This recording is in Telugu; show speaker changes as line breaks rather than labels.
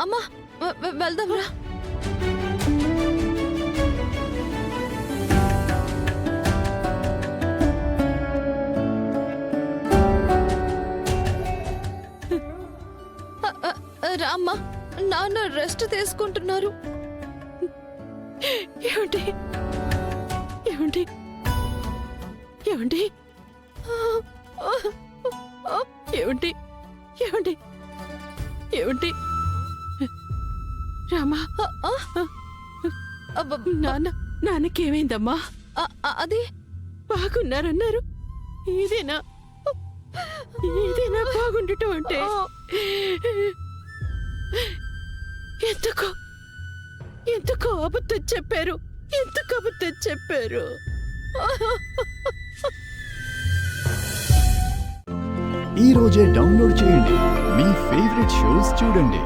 అమ్మా వెళ్దాంరా. రామ్మా, నాన్న రెస్ట్ తీసుకుంటున్నారు.
ఏమండి ఏమండి ఏమండి ఏమండి ఏమండి ఏమండి రామా, నాన్నకేమైందమ్మా?
అది
బాగున్నారన్నారు. ఇదేనా ఇదేనా బాగుండటం అంటే? ఎందుకు అబద్ధం చెప్పారు? ఎందుకు అబద్ధం చెప్పారు?
ఈ రోజే డౌన్లోడ్ చేయండి. మీ ఫేవరెట్ షోస్ చూడండి.